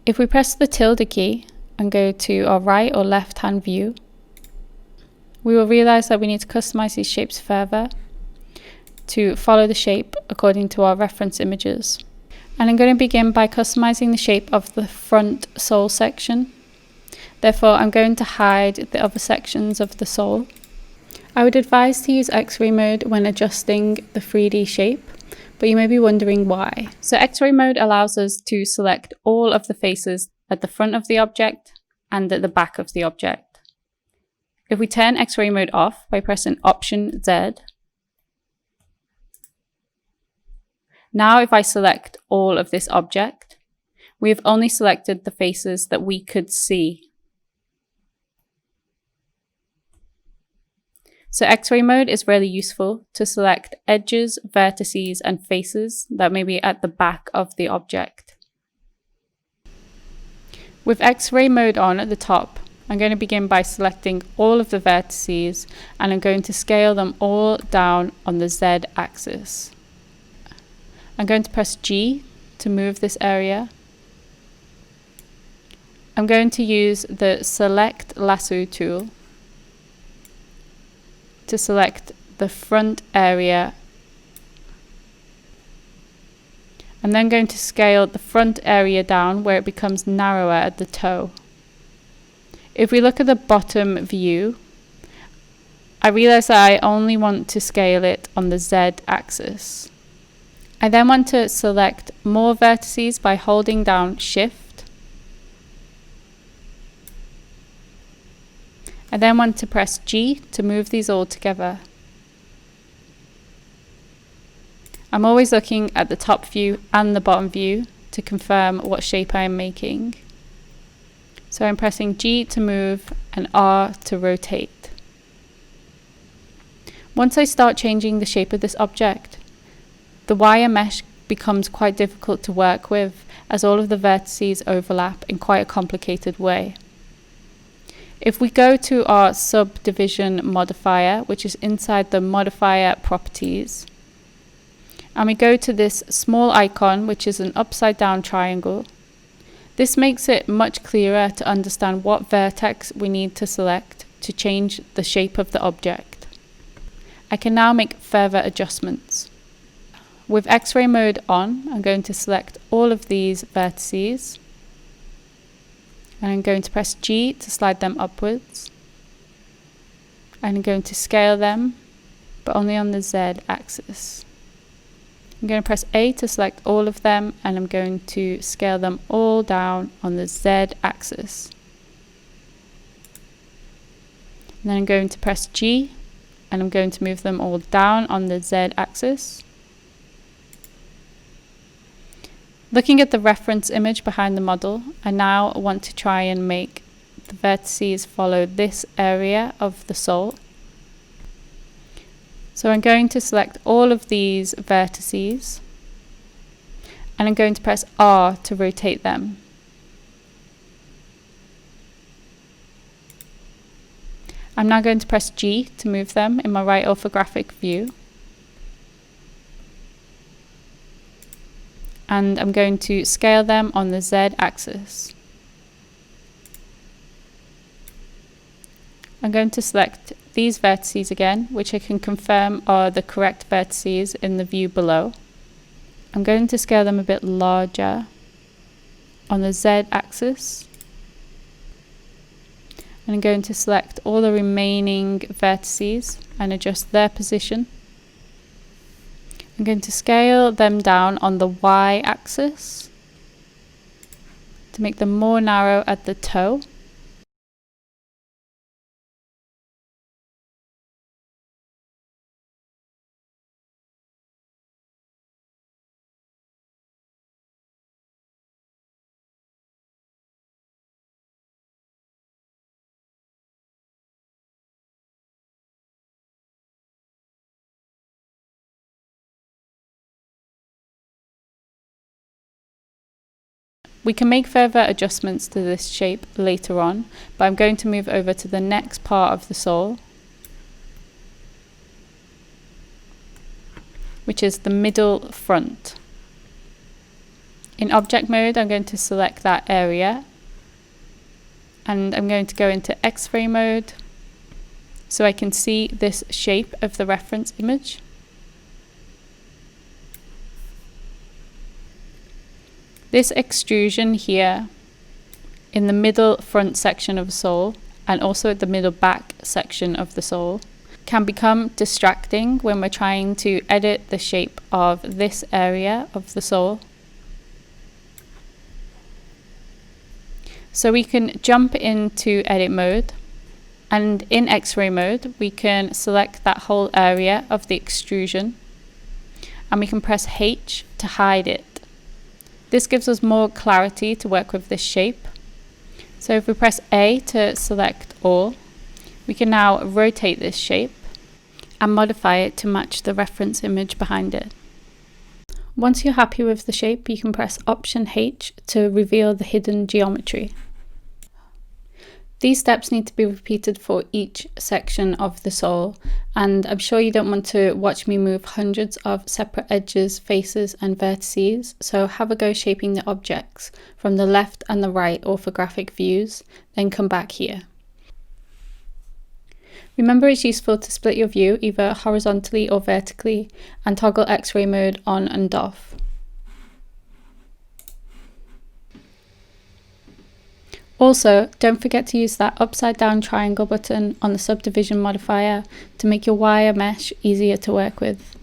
If we press the tilde key and go to our right or left hand view, we will realize that we need to customize these shapes further to follow the shape according to our reference images. And I'm going to begin by customizing the shape of the front sole section. Therefore, I'm going to hide the other sections of the sole. I would advise to use X-ray mode when adjusting the 3D shape, but you may be wondering why. So X-ray mode allows us to select all of the faces at the front of the object and at the back of the object. If we turn X-ray mode off by pressing Option Z, now if I select all of this object, we have only selected the faces that we could see. So X-ray mode is really useful to select edges, vertices, and faces that may be at the back of the object. With X-ray mode on at the top, I'm going to begin by selecting all of the vertices and I'm going to scale them all down on the Z axis. I'm going to press G to move this area. I'm going to use the Select Lasso tool to select the front area. I'm then going to scale the front area down where it becomes narrower at the toe. If we look at the bottom view, I realize that I only want to scale it on the Z axis. I then want to select more vertices by holding down Shift. I then want to press G to move these all together. I'm always looking at the top view and the bottom view to confirm what shape I am making. So I'm pressing G to move and R to rotate. Once I start changing the shape of this object, the wire mesh becomes quite difficult to work with as all of the vertices overlap in quite a complicated way. If we go to our subdivision modifier, which is inside the modifier properties, and we go to this small icon, which is an upside down triangle, this makes it much clearer to understand what vertex we need to select to change the shape of the object. I can now make further adjustments. With X-ray mode on, I'm going to select all of these vertices. And I'm going to press G to slide them upwards. And I'm going to scale them, but only on the Z axis. I'm going to press A to select all of them, and I'm going to scale them all down on the Z axis. And then I'm going to press G, and I'm going to move them all down on the Z axis. Looking at the reference image behind the model, I now want to try and make the vertices follow this area of the sole. So I'm going to select all of these vertices and I'm going to press R to rotate them. I'm now going to press G to move them in my right orthographic view. And I'm going to scale them on the Z axis. I'm going to select these vertices again, which I can confirm are the correct vertices in the view below. I'm going to scale them a bit larger on the Z axis. And I'm going to select all the remaining vertices and adjust their position. I'm going to scale them down on the Y axis to make them more narrow at the toe. We can make further adjustments to this shape later on, but I'm going to move over to the next part of the sole, which is the middle front. In object mode, I'm going to select that area, and I'm going to go into X-ray mode so I can see this shape of the reference image. This extrusion here in the middle front section of the sole and also at the middle back section of the sole can become distracting when we're trying to edit the shape of this area of the sole. So we can jump into edit mode, and in X-ray mode we can select that whole area of the extrusion and we can press H to hide it. This gives us more clarity to work with this shape. So if we press A to select all, we can now rotate this shape and modify it to match the reference image behind it. Once you're happy with the shape, you can press Option H to reveal the hidden geometry. These steps need to be repeated for each section of the sole, and I'm sure you don't want to watch me move hundreds of separate edges, faces and vertices, so have a go shaping the objects from the left and the right orthographic views, then come back here. Remember, it's useful to split your view either horizontally or vertically and toggle X-ray mode on and off. Also, don't forget to use that upside down triangle button on the subdivision modifier to make your wire mesh easier to work with.